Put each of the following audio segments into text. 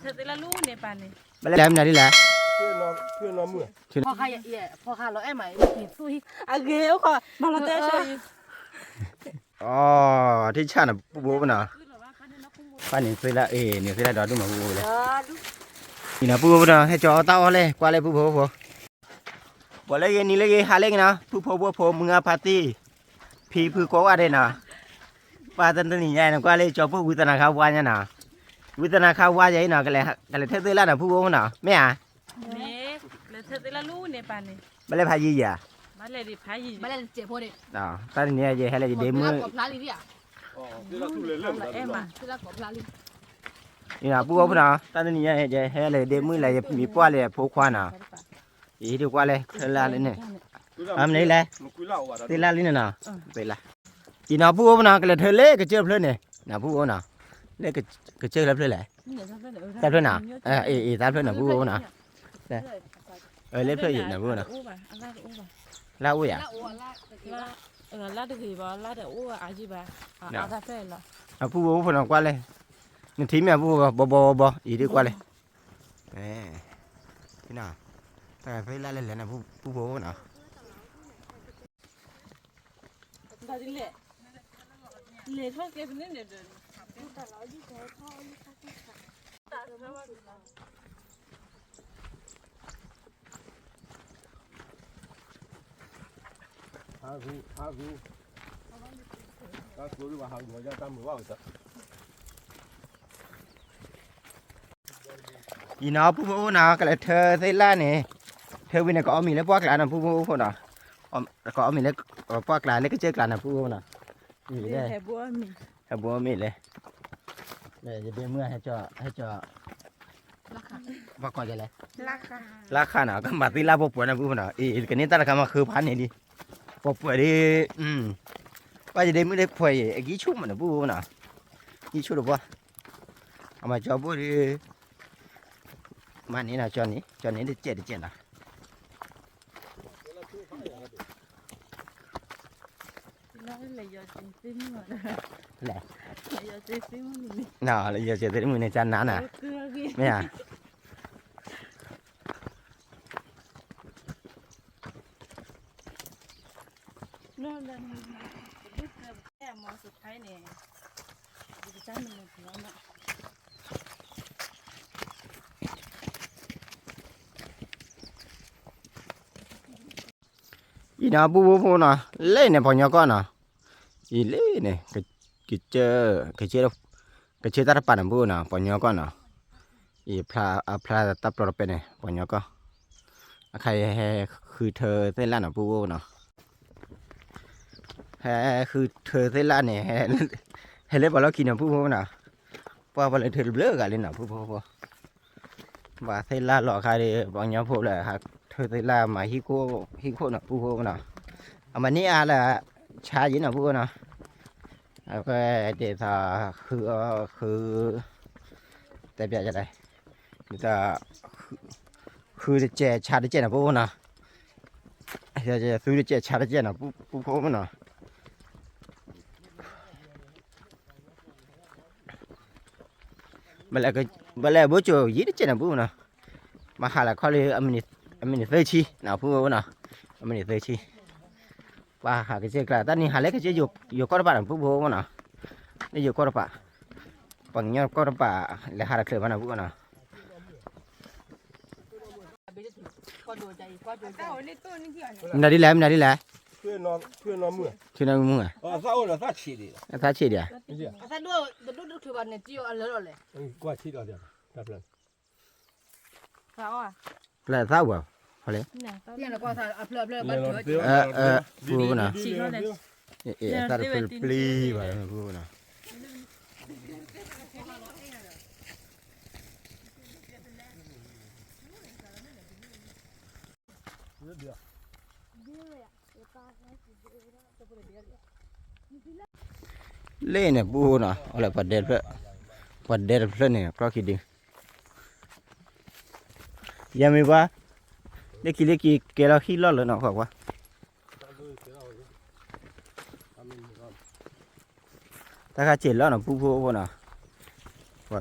เธอแต่ละลูกเนี่ยป่านนี้ แล้วมันนี่แหละ เพื่อนน้องมือ พอข้าพอข้าเราใหม่กินสู้ อ่ะเกลียวค่ะมาละเต้ช่วย อ๋อที่ชาติปูโบป่ะเนาะป้านี่เคยละนี่เคยละดอดูมาปูโบเลยนี่นะปูโบป่ะเนาะให้จอเต้าเลยกว่าเลยปูโบปูบ่เลยนี่เลยหาเลยนะปูโบปูมึงอาพาตี้พี่ปูโกว่าได้นะป้าตันนี่ใหญ่นะกว่าเลยจอปูวิตนาข้าวว่าเนี่ยนะวิตนาข้าวว่าใหญ่นะก็เลยเท่ๆละนะปูโบเนาะไม่อ่ะ เนี่ยแล้วเธอแต่ละลูกเนี่ยป่านนี้ ไม่เลยพายี่อ่ะ มาเลยดิพายยี ไม่ได้เจ็บพอดี อ๋อตอนนี้ยังให้เลยเดมือ กับพลาลีอ่ะ อ๋อที่เราทุเรศเริ่ม เอ็มอ่ะ ที่เรากับพลาลี นี่นะปูโบป่ะเนาะตอนนี้ยังให้เลยเดมือเลยมีป้าเลยผูกควันอ่ะอีดีกว่าเลยเท่าละเลยเนี่ยทำนี่เลย มันคุยเล่าว่า ตีละลิ้นน่ะไปละอีน่ะผู้บ่น่ะก็เลยเธอเล่ก็เจอเพิ่นนี่น่ะผู้บ่น่ะเล่ก็เจอแล้วเพิ่นแหละแต่เพิ่นน่ะตาเพิ่นน่ะผู้บ่น่ะเล่เพิ่นอีกน่ะผู้น่ะ อู้ป่ะอะไรอู้ป่ะ ลาอุ้ยอ่ะ ลาดคือบ่ลาดอู้อาจีบ่อาตาเฟ่ละ ผู้บ่เพิ่นกว่าเลยนี่ทีแม่ผู้บ่อีดีกว่าเลยพี่น่ะแต่เพิ่นละเล่นน่ะผู้บ่น่ะ ဒါဒီလေလေထောက်ကေနေနေတယ် ဟာကူဒါဆိုလို့ဟာကူကြောက်တမ်းမဟုတ်ဘူး อีน่ะผู้บ่น่ะก็เลยเธอใส่ละนี่เธอวินก็เอามีแล้วพวกหลานน่ะผู้บ่พุ่นน่ะก็เอามีแล้วพวกหลานแล้วก็เจอกลานน่ะผู้บ่น่ะนี่เลย ဟဲ့ဘောမီ ให้บัวมีเลยจะเดี๋ยวเมื่อให้เจาว่าก่อนจะเลย လာခါ ราคาหนาก็มาตีลาปป่วยนะพูดนะกันนี้ตาละคำมาคือพันนี่ดิปป่วยดิว่าจะได้ไม่ได้ป่วยกี่ชั่วมันนะพูดนะกี่ชั่วหรือเปล่าเอามาจอบดิมันนี่นะจอนนี้ได้เจ็ดนะ လာလေရချင်းစင်းမ แหละ ရချင်းစင်းမနီ น่าเลยเจ็ดได้มือในจานนั้นน่ะ ကူရီ ไม่อ่ะ နော်လာဒီကဲမสุดท้ายเนี่ยดิฉันมันถึงแล้วนะ อีน่าบูบูนะเล่นเนี่ยพอเนาะก่อนนะอีเล่นเนี่ยก็เจอตาปานบูนะพอเนาะก่อนนะอีพระตับปลอดเป็นเนี่ยพอเนาะก็ใครคือเธอเส้นล้านบูบูนะคือเธอเส้นล้านเนี่ยให้เล็บเรากินนะบูบูนะเพราะว่าเธอเบลอกันเลยนะบูบูว่าเส้นล้านหลอกใครพอเนาะพูดเลยครับเธอเส้นล้านมาฮิโก้นะบูบูนะมันนี่อะไรชาจีนะพูดนะแล้วก็เดี๋ยวคือแต่เบียจะได้จะคือเจชาดิเจนะพูดนะจะคือเจชาดิเจนะพูดนะบัลลังก์บุญจูยี่ดิเจนะพูดนะมาหาละเขาเลยอเมริกาชีนะพูดนะอเมริกาชีว่าหากเจอกระตอนนี้หาเล็กเจอยู่ก็ระบาดผู้บ่นะนี่อยู่ก็ระบาดปังยอดก็ระบาดและหาเคลื่อนมาหน้าผู้นะนาดีแล้ว เพื่อนน้องมือ ชื่อน้องมึงอ่ะ อ๋อซาโอ้ละซาชีดิ ถ้าเฉียดอ่ะ ถ้าดูคือวันเนี่ยจิ้วอะไรหรอเลย กว่าชีดเดียวครับเลย สาวอ่ะ แล้วเศร้าบ่พอเลย เนี่ย เนี่ยเราก็ถ้าอัพเลยบ้านเถอะ ผู้นะ ชีเขาเลย ถ้าเป็นปลีไปผู้นะเล่นเนี่ยผู้นะอะไรปัดเด็ดเพื่อนเนี่ยก็คิดดียังไม่ว่าเล็กเกล้าขี้ล้อเลยเนาะบอกว่าถ้าข้าเจ็ดแล้วเนาะผู้นะ ว่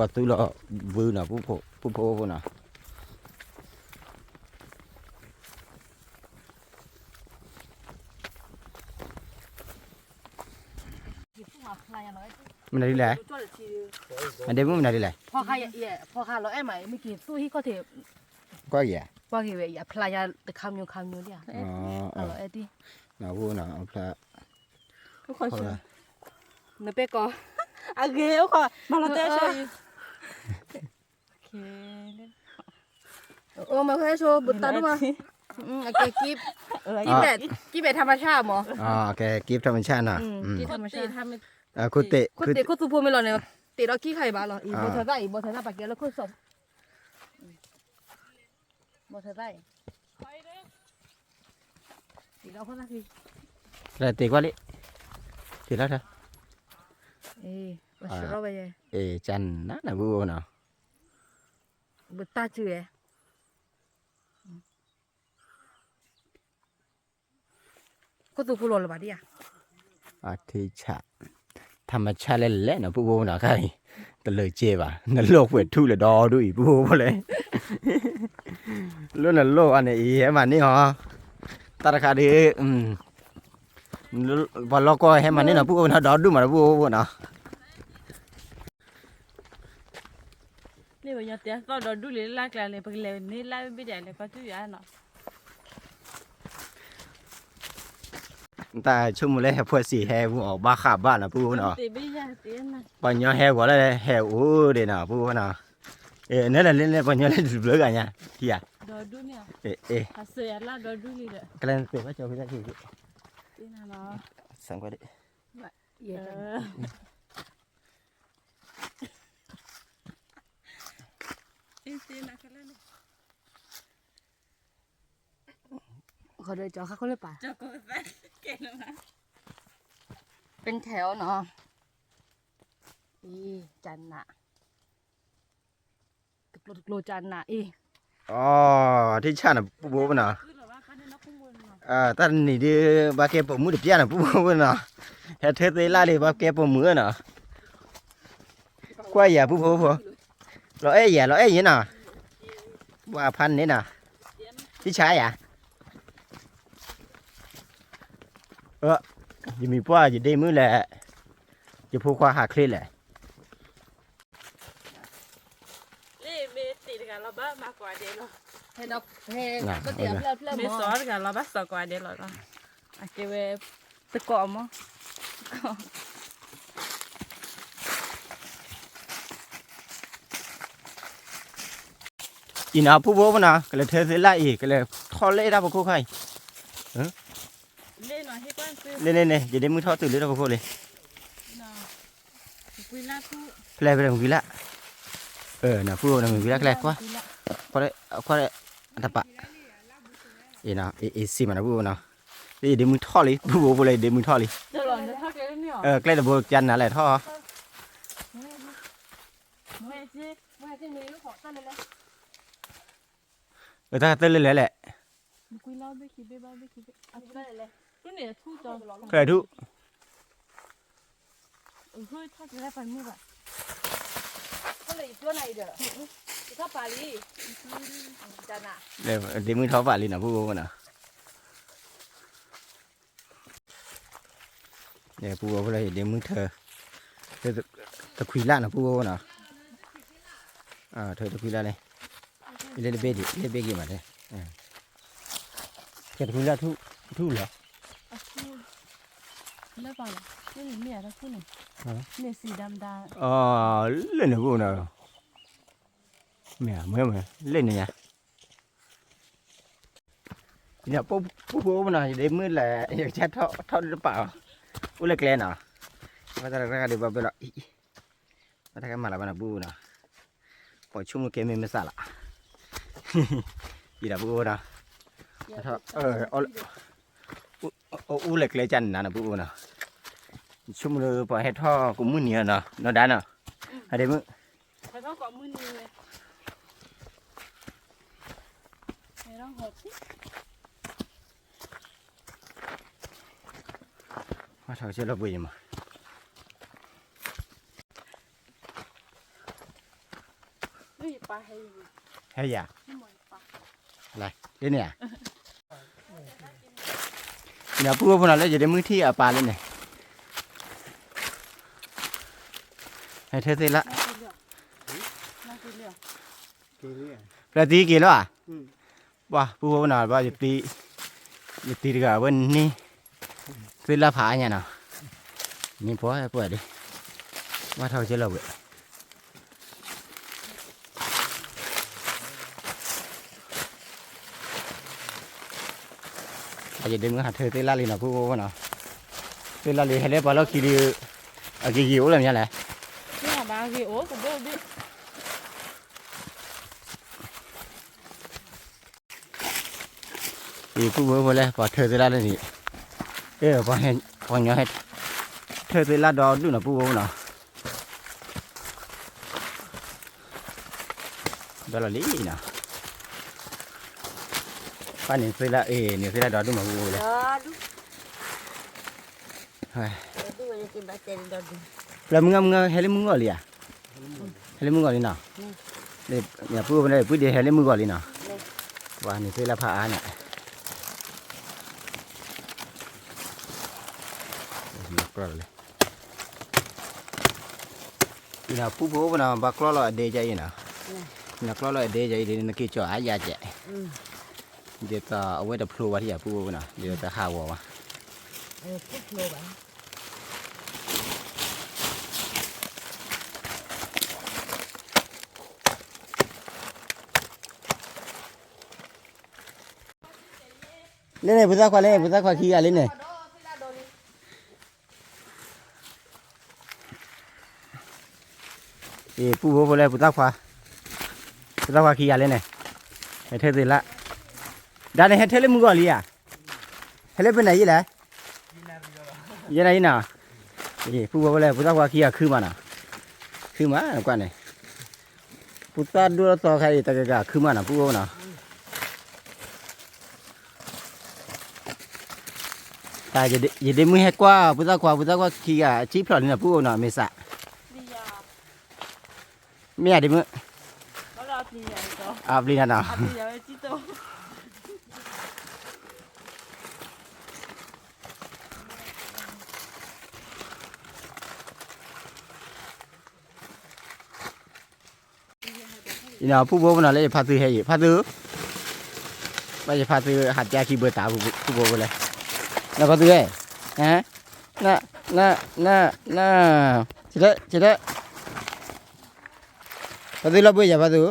าตู้ละวือน่ะผู้โพพุ่นน่ะ หยิบมาพลายอย่างน้อย มันได้แหละ จ่อเลยที อันเดมันได้แหละ พอข้าพอข้าเราไอ้ใหม่ไม่กินสู้ที่ก็เถอะ ก็แย่ พอกี่เว้ยอย่าพลายอย่าคำอยู่เดียว อ๋อ เราไอ้ดิ น่ะวูน่ะเอาพระ ทุกคนช่วย เนื้อเป็ดก็ โอเคทุกคนมาเราเต้ช่วยโอเค โอ้มาแค่โชว์บุตรตาด้วยมาโอเคกิฟกิฟแบบธรรมชาติหมอ อ๋อโอเคกิฟต์ธรรมชาติน่ะ กิฟ ธ ธ ร ร ร ร ม ม ชา ชา ติ ติ ทำเป็น คุเตะ คุณเด็กคุณสุภูมิเราเนี่ยตีเราขี้ไข่บ้าเหรออีโบเธอได้อีโบเธอได้ปากเกลือแล้วคุณสอบโบเธอได้ตีเราคนละที แล้วเตะกว่าลิทีแล้วเถอะ มาช่วยเราไปเลย จันน่ะวูน่ะ บุตรตาจืดคุณสุภูมิเราบ้าดิอ่ะ อาทิชะธรรมชาติแหละน่ะผู้โบน่ะใครตะเลยเจ็บอ่ะนั่นโลกเวททุเลยดอด้วยผู้โบบ่เลยแล้วนั่นโลกอันนี้อีให้มันนี่หรอตาราคาดีบอลก็ให้มันนี่น่ะผู้โบน่ะดอดูมาผู้โบน่ะ นี่วันนี้เตี้ยก็โดนดูเลยลากเลยไปเลยนี่ลากไปเดี๋ยวเลยก็ตู้ยาเนาะ แต่ชั่วโมงแรกพวกสี่แห่ผู้ออกบ้าขับบ้านน่ะผู้น่ะ ตีไม่ยากตีนะ ปัญญาแห่กว่าแล้วแห่โอ้เด้น่ะผู้น่ะนั่นแหละเล่นปัญญาเล่นเบลอกันเนี่ยที่อ่ะ โดนดูเนี่ย à หาเสียละโดนดูเลย cái lên từ bắt đầu cái gì ตีนะเนาะ sang qua đi เยอะ ตีนะกันเลย เขาเลยจอเขาเลยป่ะ จะก็แบบเก่งนะ เป็นแถวเนาะจันน่ะโลจันน่ะthì cha là bố bên nào คือแบบว่าคันนี้นักคุ้มบุญเนาะ ta này đi ba cái bộ mũi được cha là bố bên nào hết thế tới la đi ba cái bộ mũi nào qua giờ bố rồi ấy gì nào qua phan đấy nào thì trái à gì mình qua gì đây mới làจะพูดว่าหักเลยแหละ นี่เมตีกันเราบ้ามากกว่าเดิมเนาะ เฮ้ดอกเฮ้ก็เตี๋ยวเพื่อน เมสอนกันเราบ้าสกว่าเดิมเนาะโอเคเว้ตะกอมั้ง อีน่าผู้บ่บ่น่ะก็เลยเธอสิไล่อีกก็เลยทอเล่ได้บ่คู่ใคร เล่นหน่อยให้กว้างซื้อ นี่ๆจะได้มือทอตื่นเลยได้บ่คู่เลย เนาะคุยล่าคู่ แปลไปเลยมึงวิละน่ะผู้น่ะมึงวิละแกลกว่าก็ได้อันตะปะน่ะสิมันน่ะผู้น่ะนี่เดี๋ยวมือทอเลยผู้บ่เลยเดี๋ยวมือทอเลย จะหล่อนจะทักเลยเนี่ย แกล้แต่บ่จันน่ะแหละทอ ไม่ใช่ ว่าที่มีลูกของตั้นเลย ถ้าตื่นเลยแหละ คุยเล่าไม่คิดไม่บ้าไม่คิดอ่ะได้เลยรุ่นเนี่ยทู่จอ เคยทุ เฮ้ยถ้าจะได้ไปมือแบบ ก็เลยตัวไหนเด้อถ้าปาลีจันน่ะ เดี๋ยวมือทอฝาลิน่ะผู้บ่น่ะเนี่ยผู้บ่เลยเดี๋ยวมือเธอตะคุยละน่ะผู้บ่น่ะเธอตะคุยละเลยเลยเบกี่มาเลยแกตะคุยละทุเหรอ อ่ะทู่ไม่เปล่าหรอนี่เมียทั้งคู่หนึ่งเนี่ยสีดำดา เล่นผู้น่ะแม่เมื่อเล่นเนี่ยเนี่ยผู้น่ะเดี๋ยวมือแหละอยากแช่ทอดหรือเปล่าอุ้ยเล็กๆน่ะมาตะกะดิบะเบละมาตะกะมาละบะนะผู้น่ะปล่อยชุ่มเกมไม่ซะละอีดาผู้น่ะอุ้ยเล็กๆจันน่ะผู้น่ะชุ่มเลยปล่อยให้ทอดกูมื้อเนี่ยน่ะเนาะด้านน่ะให้ได้มื้อ เขาต้องเกาะมือนึงเลยไม่ต้องหดสิ มาเท่าเชื่อเราบุยมา对把黑 เฮีย 那么把 อะไรเดี๋ยวเนี่ยเนี่ยพูดว่าพวกเราเลยจะได้มือที่ปลาเลยเนี่ยให้เธอเสร็จละ 那对了 กี่เรื่อง ปลาตีกี่แล้วอ่ะว้าพูดว่าพวกเราว่าจะตีดีกว่าวันนี้เสร็จละผาเนี่ยเนาะนี่พอให้เปิดดิว่าเท่าเชื่อเราเว้ยอาจจะเดินมาหาเธอเสร็จละเลยเนาะพูดว่าพวกเราเสร็จละเลยให้เรียบร้อยแล้วกี่ดีกี่หิวเลยเนี่ยแหละ 那把给我可不要的 thì cũng vừaเลยพอเธอจะลาได้นี่พอเห็นพอเนาะให้เธอจะลาดอดูนะปู่เนาะดอลลี่นะป้านี่จะลานี่จะลาดอดูมาปู่เลย Aduh. เฮ้ย Aduh, banyak tiba cari dadu. แล้วมึงเฮลิมึงก่อนเลยอ่ะเฮลิมึงก่อนเลยเนาะเนี่ยปู่ไปเลยปู่เดี๋ยวเฮลิมึงก่อนเลยเนาะว่านี่จะลาพาอ่ะเนี่ยเลยนี่นะผู้ผู้นะบักล้อเดย์ใจนะนักล้อเดย์ใจเดี๋ยวนักกิจจ่อหายาเจ๊เดี๋ยวจะเอาไว้ดับพลูวัดที่ผู้ผู้นะเดี๋ยวจะข้าววะ Put lo bang. เล่นไหนพุทธควาเล่นพุทธควาขี้อะไรเนี่ยผู้ผู้เลยพุทธควาขี้อะไรเนี่ยให้เธอตื่นละด้านนี้ให้เธอเล่นมือก่อนเลยอ่ะให้เล่นไปไหนยี่แหละยี่ไหนน่ะผู้ผู้เลยพุทธควาขี้คือมาน่ะคือมากว่าเนี่ยพุทธดูต่อใครตะกะคือมาน่ะผู้ผู้น่ะแต่จะได้มือให้กว่าพุทธควาขี้ชี้พลอดนี่นะผู้น่ะไม่สะ 对呀 ไม่อยากได้มือ 我老听人说 อาบลีน่ะ 啊对呀知道 นี่นะผู้บ่น่ะเลยพาซื้อให้พาซื้อไม่ใช่พาซื้อหัดยาขี้เบื่อตาผู้บ่เลยแล้วพาซื้อให้ฮะน่ะชิดพาซื้อแล้วเบื่ออย่าพาซื้อ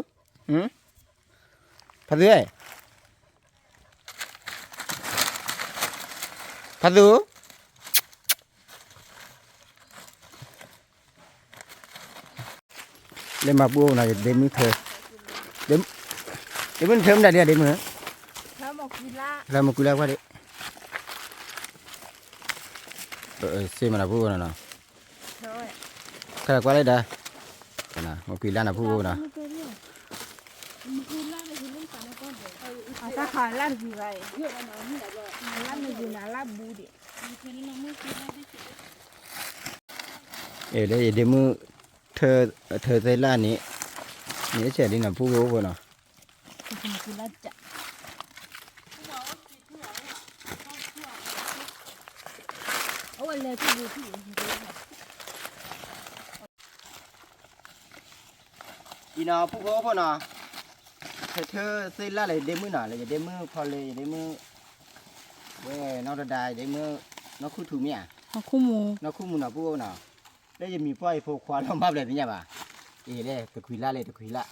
พาซื้อให้พาซื้อเล่นมาปูน่ะเดมือเธอเดมือเธอไม่ได้เดมือ 他们回来 แล้วมาคุยแล้วว่าดิเสียมันนะปูน่ะเนาะ 他 แค่กว่าเลยได้นะมาคุยแล้วนะปูน่ะ 啊他看烂回来烂没就拿烂补的 เดี๋ยวมือเธอใส่ล้านนี้นี่เฉยดินะปูน่ะ 回来讲 Oh, le tu tu. อีน่ะปูบ่น่ะเธอใส่ล้านเลยเดมือน่ะเลยเดมือพอเลยเดมือเว้ยนอกได้เดมือนอกคู่ถูเมีย 啊苦木 นอกคู่มูน่ะปูน่ะแล้วจะมีป้อยพวกควาเรามาแบบนี้ป่ะเลยตะคุยละเลยตะคุยละ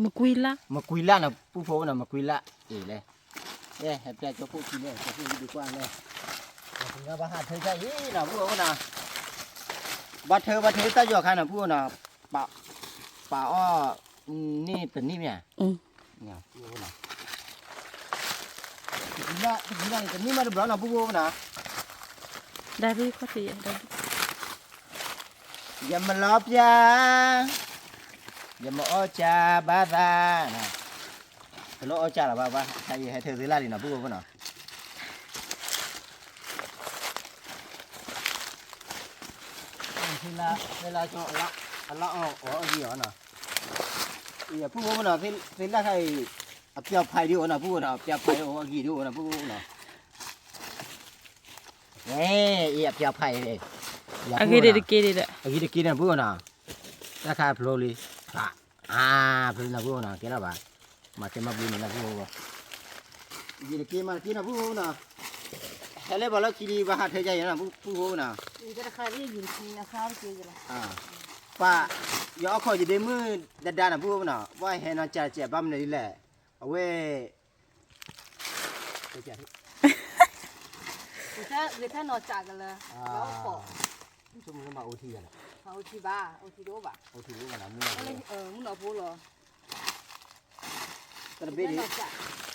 没归啦 มาคุยละน่ะปูโฟน่ะมาคุยละเลยให้แปลจะพูดทีเนี่ยจะพูดดีกว่าเลยถึงกับว่าหาเธอใจอีน่ะปูน่ะบัดเธอตาหยอกใครน่ะปูน่ะป่าอ้อนี่เป็นนี่เนี่ยเนี่ยปูน่ะนี่เป็นนี่มาดูบ้านน่ะปูน่ะ ได้ไปขอตีได้ อย่ามาลอบยาอย่ามาอ้อจ่าบ้าตาน่ะแต่เราอ้อจ่าหรอบ้าให้เธอซื้อลาดิน่ะปูน่ะเวลาจะละอ๋อดีเหรอน่ะ ya pu mo na sai la kai a pia phai dio na pu na pia phai o gi dio na pu na a pia phai de ya Agi de ke de. a gi de ki na pu na ta kha phlo li phlo na pu na ke la ba ma ke ma bu ni na pu ba gi de ki ma ki na pu na hele ba la ki li ba ha the ja ya na pu na 你这看这云梯那啥子去了？ ป้ายอขอจะได้มือดัดๆนะพูดนะว่าเห็นนะจ่าเจ็บบ้ามเลยแหละเอาไว้จ่า 你看哪咋个了？老好， ชั่วโมงมาโอทีกัน 好去吧，好去多吧。 โอทีรู้กันนะมือ 我老婆了， ตะเบ็ด 哪咋？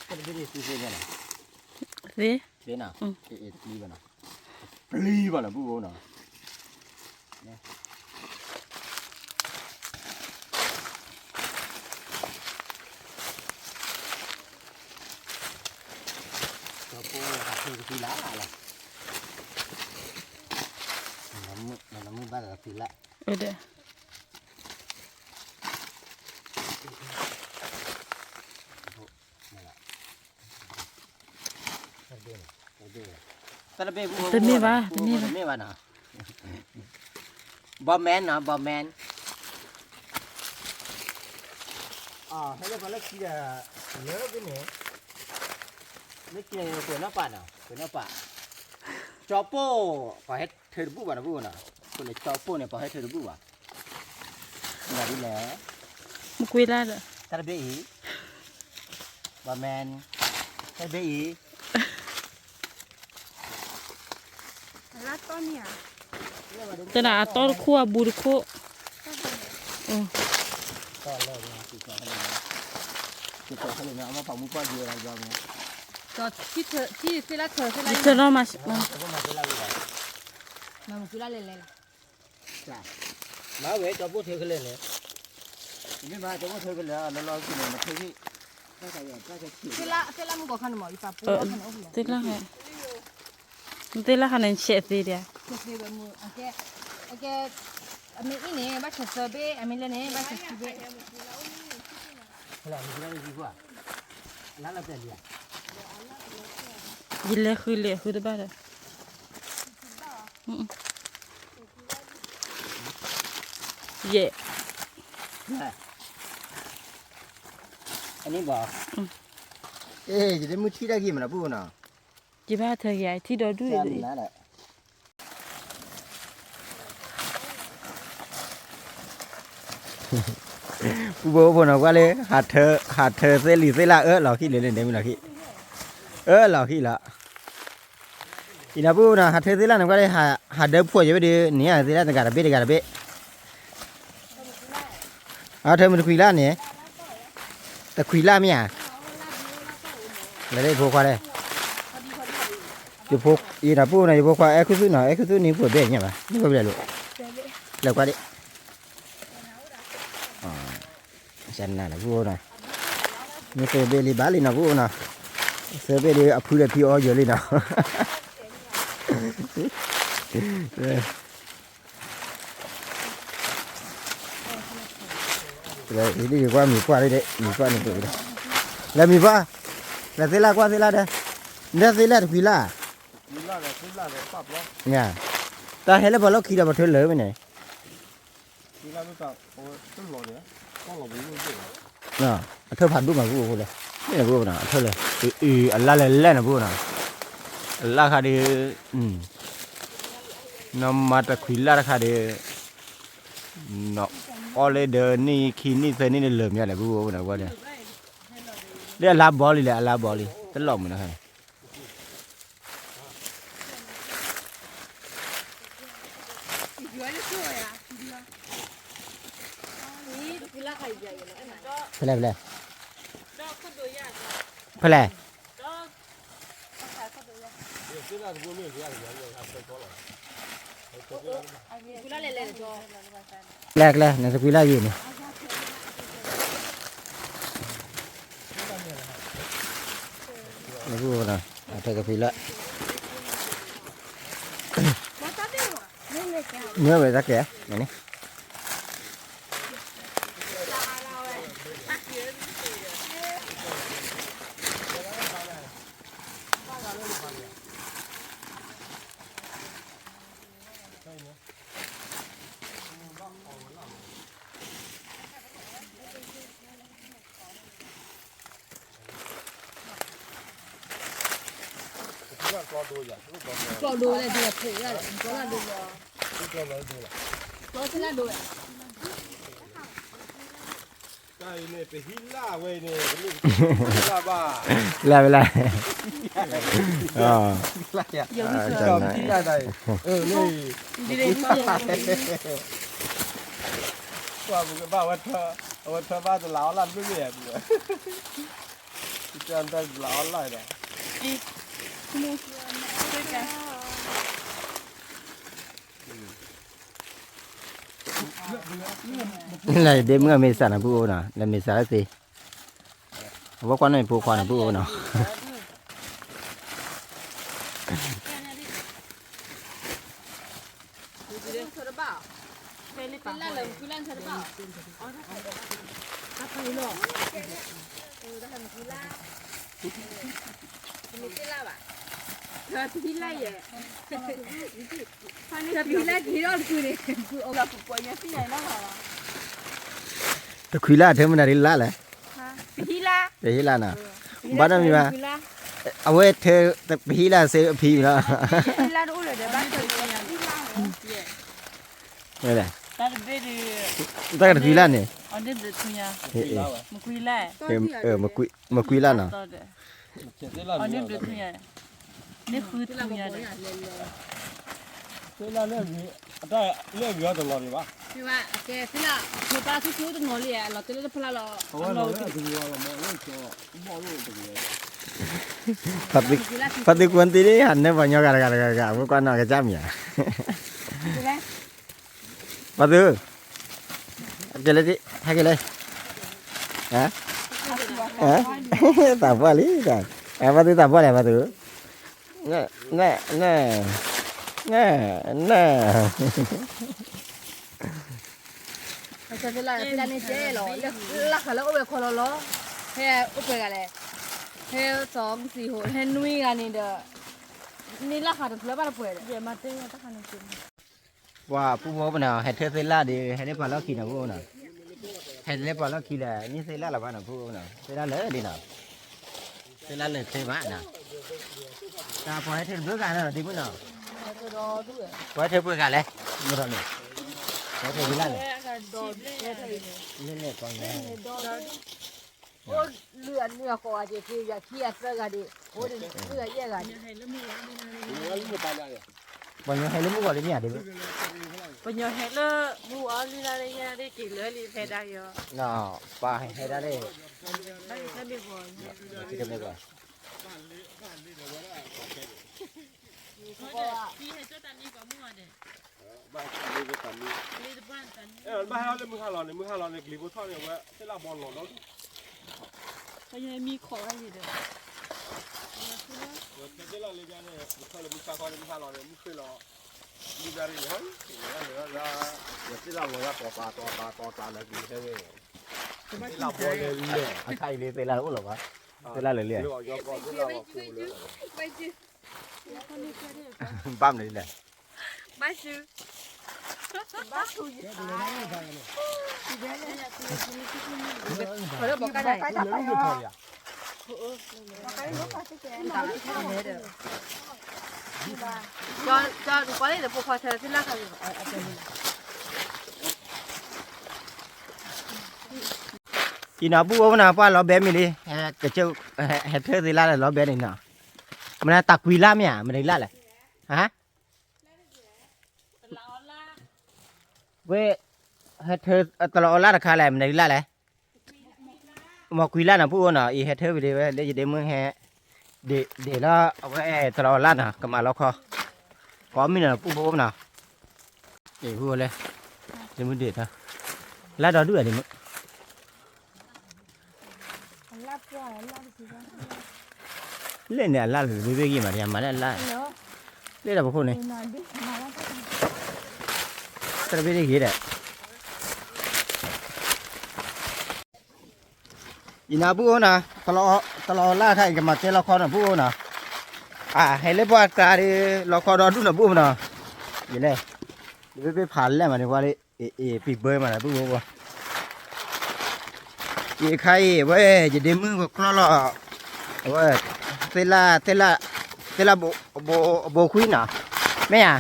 ตะเบ็ดซื้อเนี่ยนะ Ve. เบ็ดนะลีบ้านะลีบ้านะพูดนะตัวปูหัดคือทีละอะไรน้ำมือบ้านเราทีละ Öde. ตะเบ็ดตะเบ็ดวะนะบอมแมนนะบอมแมนให้เราพอเลิกกินเลิกกันเนี่ยเลิกกินคนน้าป่านะคนน้าป่าจอโป้พอให้เธอรู้ป่ะนะพูดนะคนเลยจอโป้เนี่ยพอให้เธอรู้ป่ะแบบนี้แหละ Mu kuila da. ตะเบ็ดบอมแมนตะเบ็ด 拉到你啊！ Tana ator khu abur khu. ก็เลิกนะติดต่อเขาเลยนะติดต่อเขาเลยนะเอามาเผามุกว่าเดียวอะไรยอมนะ 找去飞拉车飞拉， Dito no mas. เขาก็มาเป็นเราอยู่แล้ว 那我飞拉来了。 จ้ะมาเว้ยจะพูดเธอกันเลยเนี่ยนี่มาจะพูดเธอกันแล้วเรากินเลยมาเธอที่ได้ใครอย่างได้ใครขี่ 飞拉我看到没？一把布，我看到没？ Tila ha. Tila ha nan che ti dia. 就是我们阿妹一年把车设备，阿妹两年把车设备。 อะไรมีอะไรดีกว่าร้านเราเป็นยัง Gile khu de ba da. Ye. อันนี้บอกจะได้มือที่ได้กี่มันนะพูดนะ Ji ba tha ya ti do du. นั่นแหละผู้บ่าวบอกว่าเลยหาเธอเซลีเซล่าเราขี้เลยเนี่ยมีเราขี้เราขี้ละอีน่ะพูดนะหาเธอเซล่านั่นก็เลยหาเดิมพวกจะไปดูเนี่ยเซล่าต่างกันเบ็ดเอาเธอมันคุยล่าเนี่ยแต่คุยล่าไม่อ่ะแล้วได้พวกอะไรอยู่พวกอีน่ะพูดนะอยู่พวกเอ็กซ์ซูน่ะเอ็กซ์ซูนี่พวกเบ็ดเนี่ยป่ะนี่พวกเบ็ดลูกแล้วก็ดิฉันน่ะนะพูดนะนี่เซเบลีบาลีนะพูดนะเซเบลีอพูดเลยพี่อ้อยอยู่เลยนะเลยนี่ดีกว่ามีกว่าเลยเด็มีกว่านี่ตัวเลยแล้วมีป่ะแล้วเซล่ากว่าเซล่าเด้เนี่ยเซล่าคุยล่า 你那个是那个发不了， เนี่ยแต่เห็นแล้วพอเราขี่เราไปเถิดเลยไปไหน 你那个啥，我真老的，光老不用这个。 เนาะเธอผ่านดูมาพูดเลยนี่นะพูดนะเธอเลยอัลลาห์เล่นนะพูดนะอัลลาห์ค่ะดิน้ำมาตะคุยล่าค่ะดิเนาะออเลเดอร์นี่คีนี่เซนี่เนี่ยเหลื่อมอย่างไรพูดนะว่าเนี่ยเรียกลาบอลเลยแหละลาบอลเลยตลอดเหมือนกัน เพลเพลเพลแรกเลยนั่นสกุลอะไรอยู่นี่นี่พูดนะเธอกับพี่ละเนื้อไปสักแก่ไหนนี่搞多了这个赔了，搞了多了，搞起来多了。cái này phải hít la vậy này cái la ba ไล่ไปไล่อ๋อ la ya 有一 真 个 的 cái này này này 你得放 qua một cái bao vật thơ ba từ lão làm cái gì vậy cho anh ta lão lại này 这个。 ไล่เดเมื่อเมษานะผู้น่ะแล้วเมษาสิว่าควันไม่ผู้ควันนะผู้เนาะ 车的吧？回来了，回来车的吧？他可以了。他很回来。你回来吧。他回来耶。他回来几多岁嘞？我那不过年是年了嘛。 ตะคุยล่าเธอมันอะไรล่าแหละ 皮啦， ไปฮีล่าน่ะบ้านนั้นมีมาเอาไว้เธอแต่ไปฮีล่าเซอพีแล้ว 皮啦都来的，把这个呀，皮啦， นี่แหละ 但是别的， ตั้งแต่คุยล่านี่ 哦，那不是呀， เอ๊ะ 没回来， มาคุยล่าน่ะ 到的， cái 哦， là 那不是呀，那回头呀的， cái là lên người từ lò đi ba 对吧？给是了，我把出去的我哩，老子那不拉了。 không có lò từ lò là mò lên cho mò luôn từ lò พัดพัดกวนตีนี่หันเนี่ยบ่ยอกะกะบ่กวนนอกะจ้ามีอ่ะพัดเกเลยจิให้เกเลยฮะฮะตาบ่ลิจ้ะพัดตาบ่แล้วพัดแน่ 就是那那些咯，那可能我被看了咯，还我被个嘞，还早时候还女个你的，你那哈的出来把它背的。别嘛这个，他还能进。 ว่าผู้บ่น่ะให้เธอเซล่าดิให้ได้ปลาล็อกกินน่ะผู้น่ะให้ได้ปลาล็อกกินแหละนี่เซล่าล่ะบ่น่ะผู้น่ะเซล่าเลยดิน่ะเซล่าเลยเซมาน่ะตาพอให้เธอเบิ่งกันน่ะดิผู้น่ะพอให้เธอเบิ่งกันเลยบ่ทันนี่ให้เธอเบิ่งกันเลยเล่นๆก่อนเลย 我เลือก็อาจจะคืออยากเคียดเสื้อกันดิโอ้ยเสื้อเยอะกัน บ่ยังให้ลืมบ่เลยเนี่ยดิ 不要黑了，不熬里那的呀，的给了里才大哟。 เนาะปลาให้ได้เลย 那你那边不？ สิกันได้บ่ พี่ให้เจ้าตันนี่ก็มั่วเด้ ba đi cái tầm đi เลยบ้านตัน ba hai lên mưa hai lò này lì bút thôi này vậy thế là bòn lò đó เขายังมีของอะไรอยู่เด้อ thế là lấy ra này thôi là mưa sao coi mưa hai lò này mưa khơi lò đi ra đi hết ra thế là lò ra tỏ là gì thế vậy thế là bòn này đi đấy อ่ะใครเลยเซล่าบ่หรอวะเซล่าเลยเลย lò cho con thế là lò phù nữa ปั๊มเลยแหละ บ้านซื้อ เขาเลยบอกกันได้ lớn như thôi à จะดูไปเลยเดี๋ยวพอเธอที่นั่งกัน อีน่ะผู้บ่น่ะป้าล้อแบมีเลยกระเจ้าให้เธอเซล่าล้อแบนี่น่ะมันตักคุยล่ามั้ยมันได้ล่าแหละฮะ เว้ยให้เธอตลอดลาราคาแหละมันได้ละแหละมาคุยละนะพูดนะอีให้เธอไปเลยเว้ยเดี๋ยวจะได้เมืองแฮเดี๋ยวละเอาไว้ตลอดลานะก็มาแล้วขอมีนะพูดพูดนะเดี๋ยวพูดเลยเดี๋ยวมึงเด็ดนะลาดอด้วยดิมึงเล่นเนี่ยลาดเรื่อยๆกี่มาเนี่ยมาเล่นลาดเล่นอะไรพูดเนี่ยตระเบียกี่เด้อีน่าพูดนะตลอดลาดใครก็มาเจอละครนะพูดนะให้เล่นบอลกาดีละครดอดูนะพูดนะยี่เลยเดี๋ยวไปผ่านแล้วมาดีกว่าเลยปีเบย์มาแล้วพูดว่าอีใครเว้ยจะเดมือก็คลอเว้ยเตล่า เตล่าโบคุยน่ะแม่อ่ะ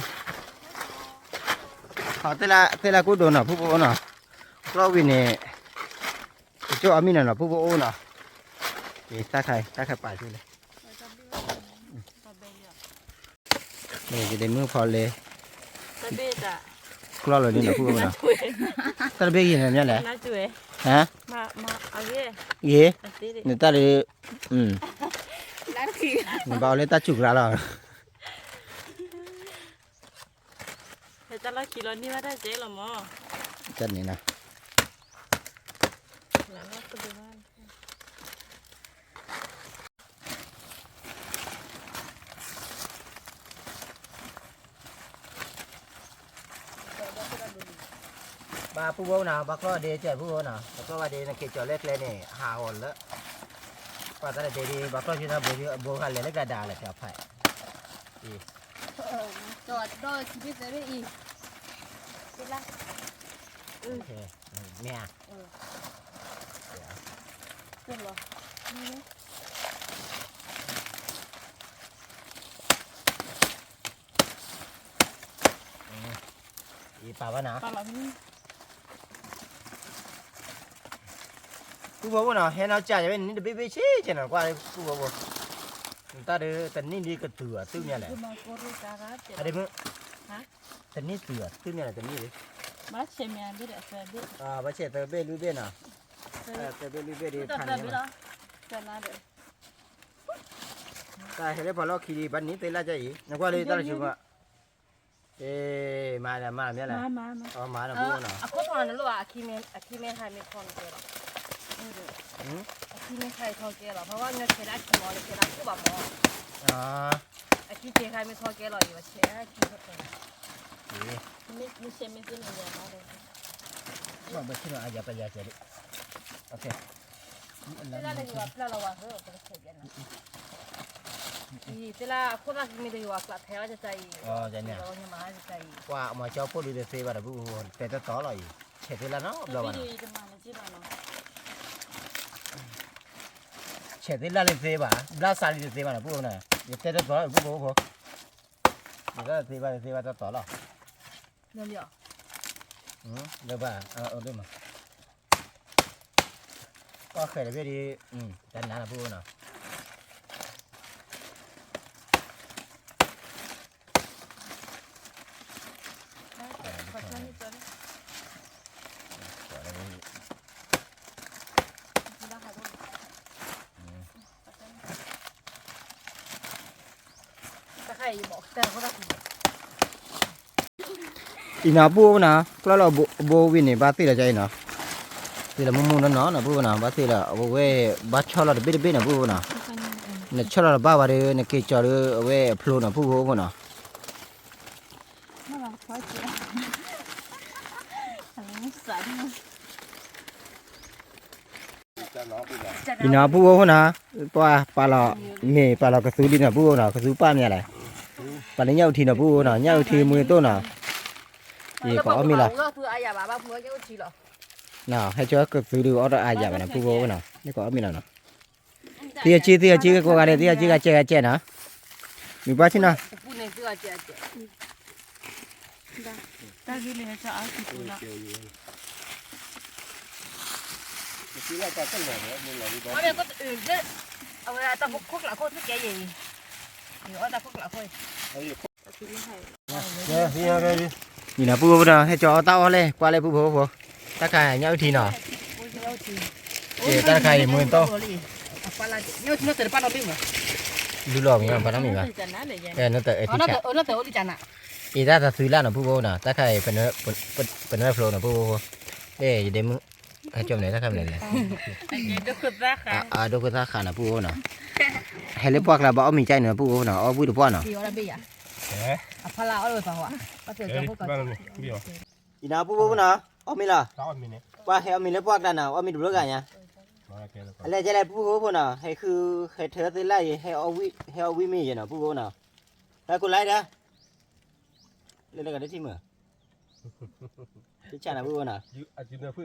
เขาเตล่ากูโดนน่ะผู้โบน่ะเราวินเนี่ยเจ้าอามินน่ะผู้โบน่ะนี่ตาใครป่าช่วยเลยนี่จะได้มือพอเลย ตะเบ็ดอ่ะ กลัวเลยนี่น่ะผู้โบน่ะตาเบกินเนี่ยแหละ น่าจุ๋ย ฮะ มาเอาเย่ เย่ ตีดิ นี่ตาเลยร้านคือ นี่บ่าวเลยตาจุกแล้วล่ะ เฮ้ยแต่ละกิโลนี่ว่าได้เจ๊หรอหมอ จัดนี่นะ แล้วก็ดูว่า bà phu bố nào bác lo để chơi phu bố nào bác lo để nó kêu cho lết lên này hà hồn lắm và ta để đi bác lo cho nó bố hà lên cái đà là chả phải จอดรอชีวิตเลยอีกสิละ ok mẹ เป็นหรอ đi bà bác nào ปลาหลอดนี่ phu bố nào hay nào chạy bên đi bê xí chứ nào qua đây phu bố người ta để tận ní đi cái tửa tư nhà này คือมาโกรุตาราเจ๊ ở đây mưa ฮะ tận ní tửa tư nhà này tận ní đấy มาเชมีอันเด็ดเสด็จ à bác chạy tới bên lui bên nào tới bên lui bên đi ตัด khăn ตัด nhá ไปแล้วเสร็จแล้วเดี๋ยว ta hay lấy bỏ lo khi đi bắn ní tới là chạy nó qua đây ta là chụp ạ ê mà là nhá มา này มา má là เอ phu อ bố nào อะโคตรนั่นลูกอะคีเมนใครไม่คอนเกลหรอ ừ คีเมนใครคอนเกลหรอเพราะว่าเงินเคได้คีมอเลยเคได้คู่แบบมอ à อะคีเจใครไม่คอนเกลหรออยู่ว่าเชื่อคีเขาเป็น thì มีเชมีขึ้นอย่างเดียวมาเลย mà bữa trước ai giờ bây giờ chạy đi ok เวลาเราอยู่ว่าเราว่าเออเป็นเสียนะอีเวลาคนเราไม่ได้อยู่ว่าคลาดแถวจะใจเราเนี่ยมาจะใจ qua mà cho cô đi xe vào là bu để cho tó rồi chạy thế là nó เรา đâu ไป mà ดูจะมาในจีบเราเนาะ chạy thế là lên xe vào lao xa đi xe vào là bu này để cho tó rồi bu để cho xe vào cho tó rồi เรื่องเดียว được bà ở đây mà có khởi là biết đi đánh là bu nào ขอช่วยนิดเดียวนะ ที่บ้านใครก็แต่ใครบอกแต่เขาได้ อีน่าปูนะก็เราโบวินนี่บาติละใจนะทีละมุมนั้นเนาะนะปูนะบาติละเอาไว้บาชอละเบ็ดนะปูนะเนี่ยชอละบ้าบาเลยเนี่ยเกจอเลยเอาไว้พลูนะปูปูนะ มาลองคอยเจ๊อะไรไม่สั่น cho nó bây giờ อีน่าปูปูนะปลาละเมย์ปลาละกระสือดินะปูนะกระสือป้าเนี่ยอะไรปลาเนี่ยยาวทีนะปูนะยาวทีมือโตนะอีก็มีละ ก็คืออายาบ้าเพื่อจะอุจิหรอ น่ะให้ช่วยกระสือดูเอาได้ยานะปูปูนะนี่ก็มีละนะเตี้ยจีก็กันเลยเตี้ยจีก็เจ๊นะมีบ้าชินะ พูดในเสื้อเจ๊ ตาที่เลยจะเอาสิตัวละ kiểu gì chỉ là ta chân này nên là đi เพราะเนี่ยก็อื่นเยอะเอาเวลาตะคุกหลักคนที่แกใหญ่หรือว่าตะคุกหลักคน ตาที่ไม่ให้ นี่นะปูปูนะให้จอเต้าเลยกว่าเลยปูปูตะไคร้ยาวทีน่ะ โอ้ยเอาจริง เจ๊ตะไคร้มือโต ปลาเนี่ยที่นั่นแต่ปลาเราปิ้งเหรอ ดูหล่อมีมั้ยปะน้ำมีมั้ย จะนั่นเลยยัง นั่นแต่ไอ้ อ๋อ ที่ นั่น แฉะ แต่นั่นแต่โอลิจันอ่ะ อีตาซื้อร้านน่ะปูปูน่ะตะไคร้เป็นโฟล์น่ะปูเอ้ยเดี๋ยวมึงให้จมไหนตะไคร้ไหนเลย อันนี้ก็คือราคา ดูคือตาขาน่ะปูน่ะให้เล็บพวกเราบ่เอามีใจน่ะปูน่ะเอาบุ้ยป้อนน่ะ ดีว่าเป็นอ่ะ eh พลาเอาเลยฟังว่ะก็เจอเจ้าพวกกัน bang ni bio อีน่ะปูน่ะเอามีล่ะ tao mi ne ว่าให้เอามีเล็บพวกนั้นน่ะเอามีดูแล้วกันเนี่ย mana ke lo อะไรจะได้ปูน่ะให้คือให้เธอสิไล่ให้เอาวิมีน่ะปูน่ะให้กูไล่เด้อเล่นกันได้ที่มือที่ชาน่ะปูน่ะ yu ajuna pu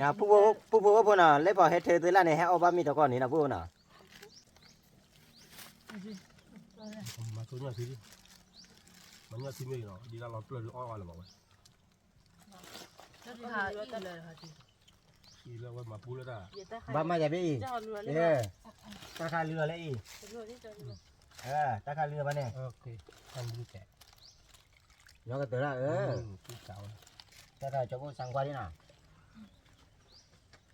นะปู พวกน่ะเล็บพอเฮ็ดเธอตัวละเนี่ยให้เอาบ้ามีตะก้อนนี่นะพวกน่ะ มาตัวเนี้ยทีนี้มันเนี้ยทีนี้เนาะดีแล้วเราเปลือยอ้อยเลยบอกว่า แล้วที่หาอีเลยค่ะที่ อีแล้วว่ามาพูดแล้วได้ อย่าตะไคร้ บ้ามาอย่าไปอี เจ้าเรือเลย ตาคาเรือเลยอี เรือที่เจ้าเรือ ตาคาเรือมาเนี่ย โอเคท่านรู้แก่ ย้อนกันตัวละผู้สาว ตาคาจะพูดสั่งกว่านี่น่ะ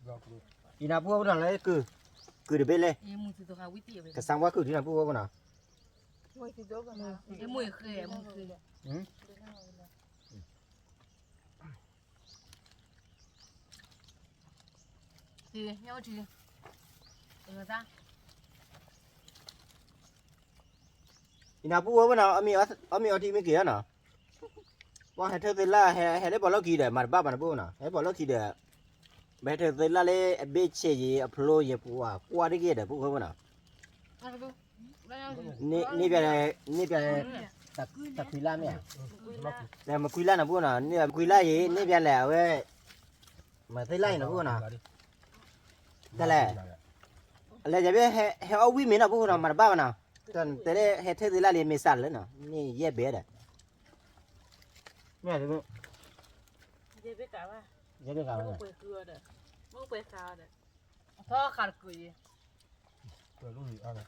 รอบลูก อีน่ะพวกน่ะเลยคือเดเบเลย เอ็มมือถือตัวหาวิธีไป ก็สั่งว่าคือที่น่ะพวกน่ะ เอ็มมือเคยมือเคยทีเนี่ยทีจ้า อีน่ะพวกน่ะเอามีเอาที่ไม่เกี่ยน่ะว่าให้เธอตัวละให้ได้บอกเรากี่เด้อมาบ้ามันพวกน่ะให้บอกเรากี่เด้อแม่เธอตัวละเลยเบชยีอัพโหลดพวกกว่าได้กี่เด้อพวกน่ะนี่เป็นตะคุยล่าเนี่ยแต่มาคุยล่านะพวกน่ะนี่คุยล่ายีนี่เป็นแล้วเว้ยมาเตยไล่นะพวกน่ะแต่แหละอะไรจะเป็นให้เอาวิมินะพวกน่ะมาบ้ามันน่ะตอนแต่ได้ให้เธอตัวละเลยไม่สั่นเลยน่ะนี่เย็บเบ็ดอ่ะเนี่ยถึง เดี๋ยวไปกะว่า เย็บเบ็ดกัน มึ เล ง ย เปิดเกลือเด้อมึงเปิดคาวเด้อ พ่อขาดกุย เปลือยลูกอีกอะไร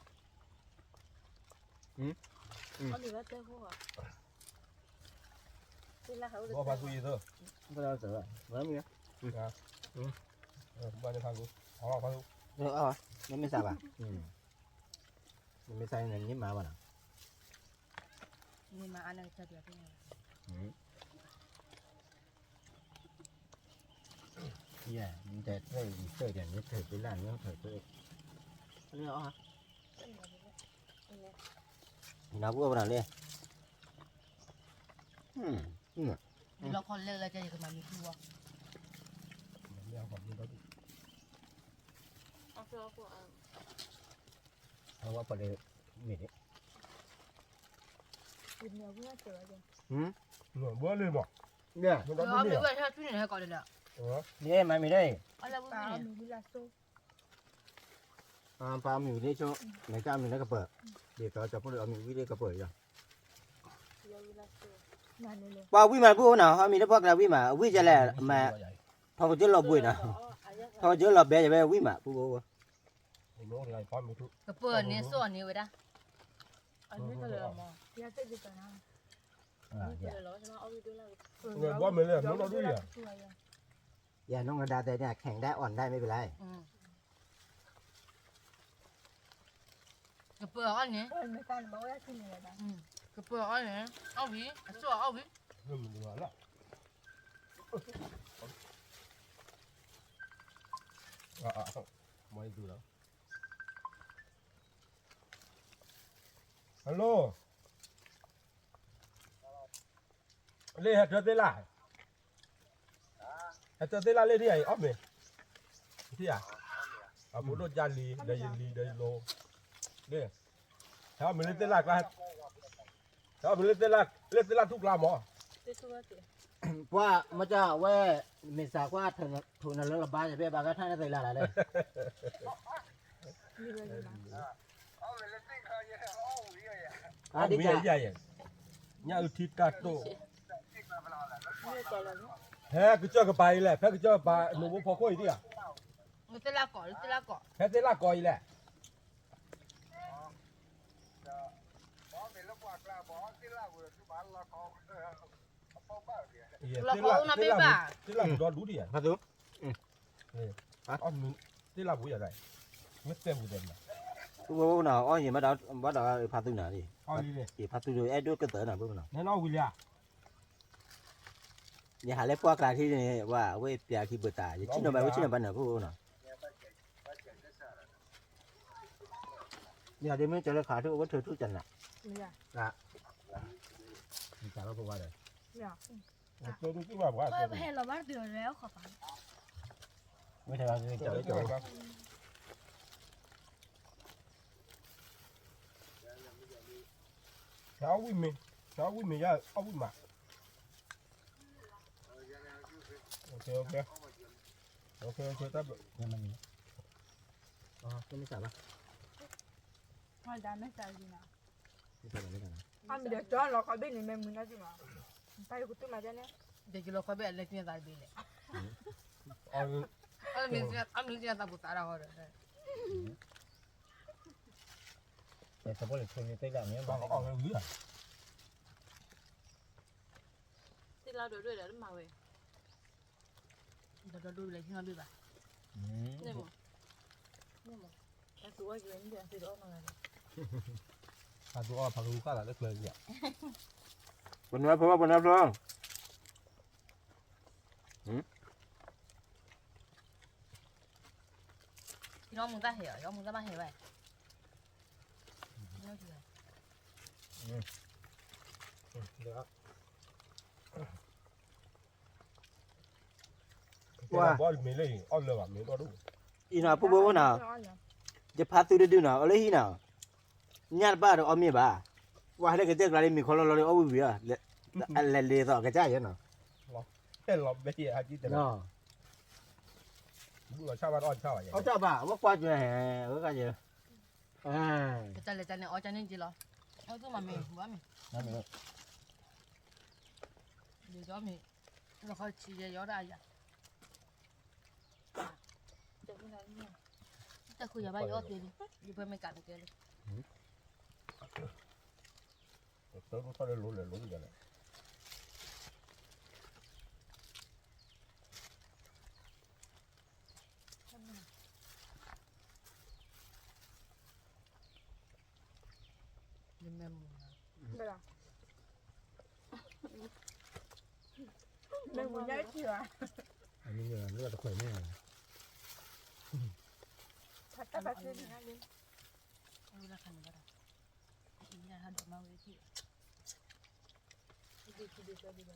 เอาหรือว่าเจ้าพวกที่ละเขา บ่พาคุยเถอะ ก็เราเสือเหมือนมีนะ บ้านจะพากูอ๋อพากู มันไม่ทราบอ่ะมันไม่ใช่เงินยิ้มมาบ่น่ะ นี่มาอันนั้นจะเดือดยังไง เนี่ยมันจะได้เสื้ออย่างนี้เถิดไปร้านนี้เถิดไปนี่เอาฮะน้าพวกเราเลยเราคนเลิกแล้วจะอยู่กับมันมีครัว ไม่เอาความนี้ก็ เอาเสื้อพวกเอา เพราะว่าประเดี๋ยวมีนี่ กินเนื้อเพื่อเจอเลย หน่วยบ่เลยบอก เนี่ย มัน เรา ก็ เอา ไม่ ไป เนี่ย ไว้ถ้าช่วยเหลือก่อนเลยแหละ นี่มันไม่ได้ เอาแล้วไม่เนี่ย ปลาหมูนี่ช่วงในกล้ามมีแล้วก็เปิดเดี๋ยวเราจะพูดเอามีวิธีก็เปิดจ้ะ เดี๋ยวเวลาเสื้อ ปลาวิมาพวกน่ะเขามีได้พวกเราวิมาวิจะแหละมาพอจะหลบบุยนะพอจะหลบเบี้ยจะไปวิมาพวก โน้ตอะไรพร้อมมีทุก กระเปิดนี่ส่วนนี้ไว้ได้ อันนี้ก็เลยเอามา เนี่ย เดี๋ยวเราจะมาเอาไปดูแล้ว หน่วยบ่ไม่เลยน้องเราด้วยอ่ะ อย่าน้องกระดาแต่เนี่ยแข่งได้อ่อนได้ไม่เป็นไร กระเปิดอันนี้กระเปิดอันนี้เอาวิส่วนเอาวิ เรื่องมันดีกว่าละไม่ดูแล้วฮัลโหลเล่ฮัทเจอได้ละฮัทเจอได้ละเล่ที่ไหนอ๊อฟเนี่ยที่อ่ะอ่ะผมโดนยันลีได้โลเด้ถ้ามันเล่นได้ละก็ถ้ามันเล่นได้ละทุกลำหมอ เจ้าตัวเตี้ย ว่ามันจะเว้มีสากว่าทุนแล้วระบายจะไปบางก็ท่านได้ละเลย เอาเมียใหญ่เนี่ยอุทิศกาโต นี่ตัวละเนี่ย แพ้ก็เจอกับไปแหละแพ้ก็เจอกับไปหนูพอคุยดิอ่ะ มันจะลาก่อนจะลาก่อน แพ้เตล่ากอยแหละที่เราดอดูดิอ่ะ พระสุ อ๋อมึงที่เราบุยอะไรไม่เต็มบุเต็มนะ พวกน่ะอ้อยยังไม่ได้บัดเอาพาตุน่ะดิ อ๋อนี่เลย พาตุดูไอ้ดูก็เต๋อน่ะพวกน่ะ แน่นอนวิลล่า อย่าหาเล็บพวกกลางที่นี่ว่าเว้ยเปียขี้เบื่อตาอย่าชิ้นเอาไปว่าชิ้นเอาไปน่ะพวกน่ะเนี่ยเดี๋ยวมันจะราคาทุกวัตถุทุกจันน่ะมีจ่ายว่าพวกว่าเลย ตัวดูที่ว่าว่า เห็นเราว่าเดือดแล้วขอฟัง ไม่ใช่ว่าจะจ่ายจ่าย เช้าวิ่งมีย่าเอาวิ่งมาโอเค โอเคโอเคแต่ ยังมันมีอ๋อไม่ใส่ปะ พ่อจานไม่ใส่ดีนะ ไม่ใส่ไม่ใส่นะ Am de toan lo ka be ni me mun na ti ma. Pa ku tu ma jane. De kilo ko be le tiene dal bile ออน am le tiene ta butara hore แต่ถ้าพอเลยคนนี้เต้นแบบนี้ บางออกเรือ ที่เราด้วยเดี๋ยวมาเว้ย do do le tiene biba เนี่ยมั้งเนี่ยมั้งแต่ตัวอยู่นี่เดี๋ยวสิเอามาเลย พาตัวออกพาลูกก็ละเล็กเลยเนี่ย บนน้ำเพราะว่าบนน้ำร้อง พี่น้องมึงตาเหี่ยวมึงตามาเหี่ยวไว้น้องเหี่ยว เดี๋ยวว่าบอลมีเลยอ้อนเลยว่ะมีตัวดู อีน่ะผู้บ่าวน่ะจะพาตัวดูน่ะอะไรที่น่ะญาติบ้านเอาเมียบ้าว่าให้กระเจิกอะไรมีคนเราเอาวิ่งอ่ะอะไรเลยต่อกระจายเนาะ เห็นหรอไม่ใช่อาจิตนะ เนาะ บุญชาวบ้านอ้อนชาวอะไร เอาเจ้าบ้าว่ากวาดอยู่แห่ว่ากันเยอะอ่า จะle jane o jane ji lo o tu ma me wa me นั่นเอง le jo me lo kho chi je yo da ya เดี๋ยวนั้นเนี่ย ta ku ya ba yo te ni pa me ka ke le เติมเขาเลยรู้เลยรู้อย่างไร ni me mu Bela. Me mun na ti wa. อันนี้เลือดตะไคร่แม่ Ta ta ba se ni na le. o la kan ba da ina ha do ma we ti ดีดีดีดีดี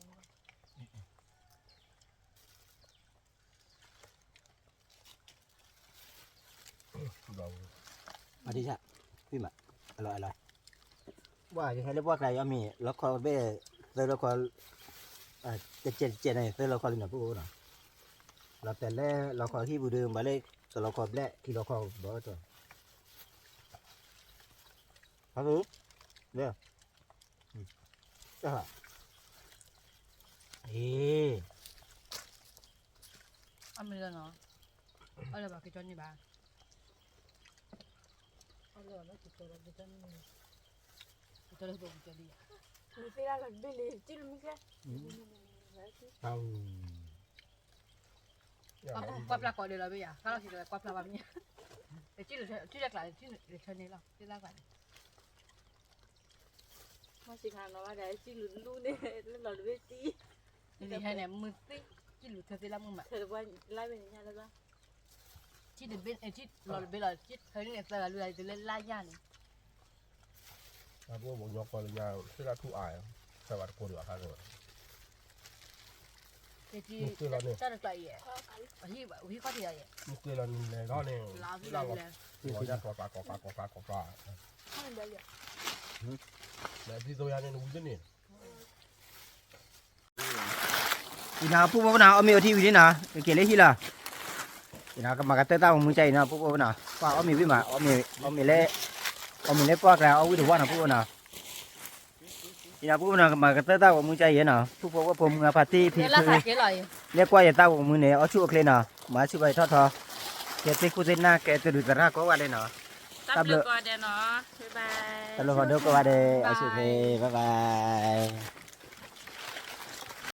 เรา มาดิจ้ะพี่มาอร่อยอร่อยว่าจะให้เรียกว่าใครเอามีแล้วคอเบ้แล้วคอจะเจ็ดในแล้วคอหนึ่งผู้หน่ะเราแต่แรกเราคอที่บูเดิมมาเลยแต่เราคอแรกที่เราคอบอกตัวฮัลโหลเนี่ยจ้าเอ๊ะ am le no o le ba ke joni ba เอาเลยแล้วติดตัวเราจะนี่ to le bo ke li Ni se la la be le ti lu mi ke. เอา kwa pla ko le la be ya ka lo si le kwa pla ba mi e ti le la ti le chane la ti la ba มาสิคานว่าได้สิลุ้นลุ้นเนี่ยเราดูสิ ni ha ne mu ti ti lu te la mu ma เธอว่าไล่ไปยังไงแล้วก็ ti de ben e ti lo be la ti he ni ta la lu la de la ya ni พวกผมยกคนยาวที่เราทุกอายสวัสดิ์คนเหรอครับ ke ti ta de klai ye hi ko ti ya ye มุกเกลันเลยก็เนี่ย la vi เรา la หัวยากอกอก Ha de ya. แล้วที่ตัวยันเนี่ยรู้จักเนี่ย อีน่าผู้บ่าวน่ะเอามีที่วิธีน่ะเกลี่ยที่ล่ะอีน่าก็มากระเตต้ามือใจน่ะผู้บ่าวน่ะว่าเอามีวิมาเอามีเล่ปอกแล้วเอาวิธีว่าน่ะผู้บ่าวน่ะอีน่าผู้บ่าวน่ะมากระเตต้ามือใจเย็นน่ะผู้บ่าวว่าผมงาปาร์ตี้พี่ la คือ sa ke la ye เรียกว่าอย่าต้ามือเนี่ยเอาชั่วเคลน่ะมาสิไปทอดแกติคุเซน่าแกจะดูตระก็ว่าเลยเนาะ ตับเลือกก่อนเดี๋ยวเนาะบ๊ายบาย ตลอดเดี๋ยวก็ว่าได้เอาชั่วเคบ๊ายบาย